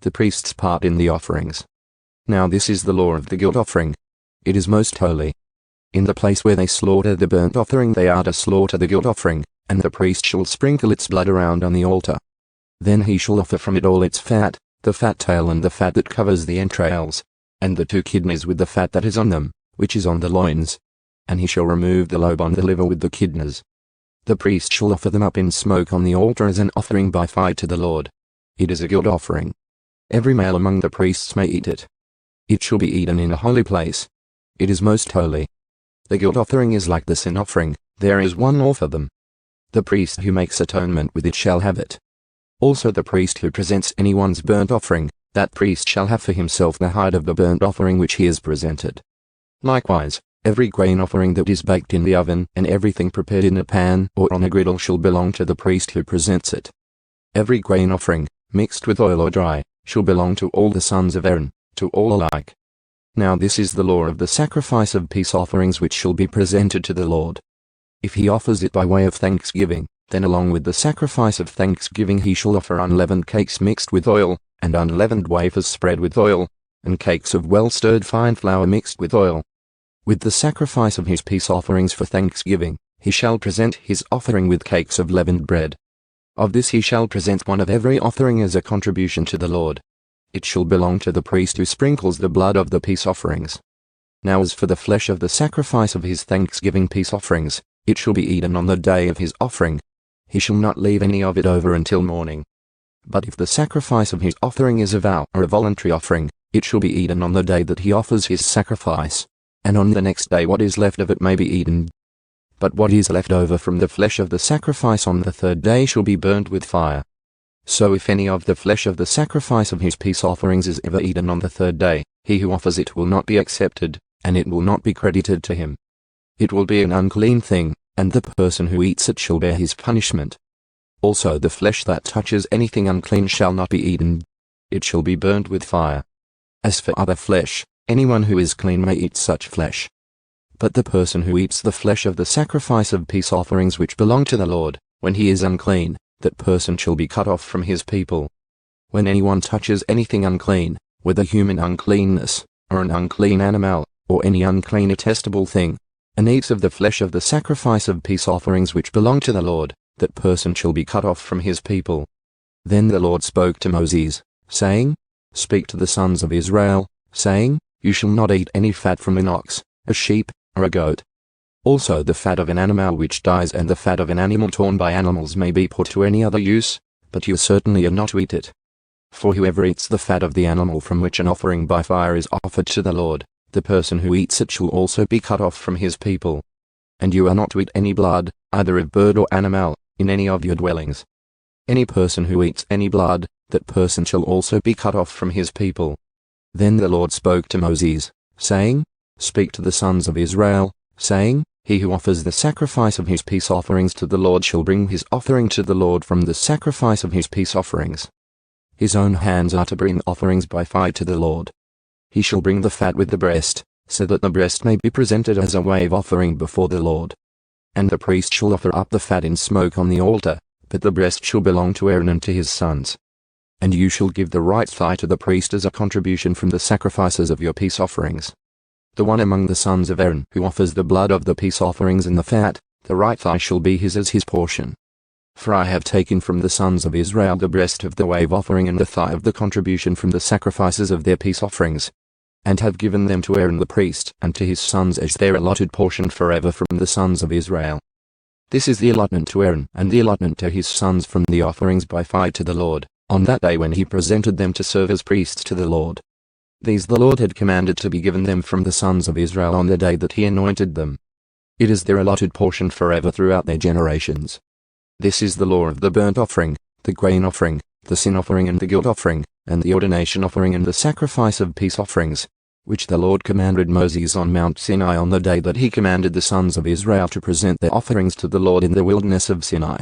the priest's part in the offerings. Now this is the law of the guilt offering. It is most holy. In the place where they slaughter the burnt offering they are to slaughter the guilt offering, and the priest shall sprinkle its blood around on the altar. Then he shall offer from it all its fat, the fat tail and the fat that covers the entrails, and the 2 kidneys with the fat that is on them, which is on the loins. And he shall remove the lobe on the liver with the kidneys. The priest shall offer them up in smoke on the altar as an offering by fire to the Lord. It is a guilt offering. Every male among the priests may eat it. It shall be eaten in a holy place. It is most holy. The guilt offering is like the sin offering, there is one law for them. The priest who makes atonement with it shall have it. Also the priest who presents anyone's burnt offering, that priest shall have for himself the hide of the burnt offering which he has presented. Likewise, every grain offering that is baked in the oven and everything prepared in a pan or on a griddle shall belong to the priest who presents it. Every grain offering, mixed with oil or dry, shall belong to all the sons of Aaron, to all alike. Now this is the law of the sacrifice of peace offerings which shall be presented to the Lord. If he offers it by way of thanksgiving, then along with the sacrifice of thanksgiving he shall offer unleavened cakes mixed with oil, and unleavened wafers spread with oil, and cakes of well-stirred fine flour mixed with oil. With the sacrifice of his peace offerings for thanksgiving, he shall present his offering with cakes of leavened bread. Of this he shall present one of every offering as a contribution to the Lord. It shall belong to the priest who sprinkles the blood of the peace offerings. Now as for the flesh of the sacrifice of his thanksgiving peace offerings, it shall be eaten on the day of his offering. He shall not leave any of it over until morning. But if the sacrifice of his offering is a vow or a voluntary offering, it shall be eaten on the day that he offers his sacrifice, and on the next day what is left of it may be eaten. But what is left over from the flesh of the sacrifice on the 3rd day shall be burnt with fire. So if any of the flesh of the sacrifice of his peace offerings is ever eaten on the 3rd day, he who offers it will not be accepted, and it will not be credited to him. It will be an unclean thing, and the person who eats it shall bear his punishment. Also the flesh that touches anything unclean shall not be eaten. It shall be burnt with fire. As for other flesh, anyone who is clean may eat such flesh. But the person who eats the flesh of the sacrifice of peace offerings which belong to the Lord, when he is unclean, that person shall be cut off from his people. When anyone touches anything unclean, whether human uncleanness, or an unclean animal, or any unclean detestable thing, and eats of the flesh of the sacrifice of peace offerings which belong to the Lord, that person shall be cut off from his people. Then the Lord spoke to Moses, saying, Speak to the sons of Israel, saying, You shall not eat any fat from an ox, a sheep, or a goat. Also the fat of an animal which dies and the fat of an animal torn by animals may be put to any other use, but you certainly are not to eat it. For whoever eats the fat of the animal from which an offering by fire is offered to the Lord, the person who eats it shall also be cut off from his people. And you are not to eat any blood, either of bird or animal, in any of your dwellings. Any person who eats any blood, that person shall also be cut off from his people. Then the Lord spoke to Moses, saying, Speak to the sons of Israel, saying, He who offers the sacrifice of his peace offerings to the Lord shall bring his offering to the Lord from the sacrifice of his peace offerings. His own hands are to bring offerings by fire to the Lord. He shall bring the fat with the breast, so that the breast may be presented as a wave offering before the Lord. And the priest shall offer up the fat in smoke on the altar, but the breast shall belong to Aaron and to his sons. And you shall give the right thigh to the priest as a contribution from the sacrifices of your peace offerings. The one among the sons of Aaron who offers the blood of the peace offerings and the fat, the right thigh shall be his as his portion. For I have taken from the sons of Israel the breast of the wave offering and the thigh of the contribution from the sacrifices of their peace offerings, and have given them to Aaron the priest and to his sons as their allotted portion forever from the sons of Israel. This is the allotment to Aaron and the allotment to his sons from the offerings by fire to the Lord, on that day when he presented them to serve as priests to the Lord. These the Lord had commanded to be given them from the sons of Israel on the day that he anointed them. It is their allotted portion forever throughout their generations. This is the law of the burnt offering, the grain offering, the sin offering and the guilt offering, and the ordination offering and the sacrifice of peace offerings, which the Lord commanded Moses on Mount Sinai on the day that he commanded the sons of Israel to present their offerings to the Lord in the wilderness of Sinai.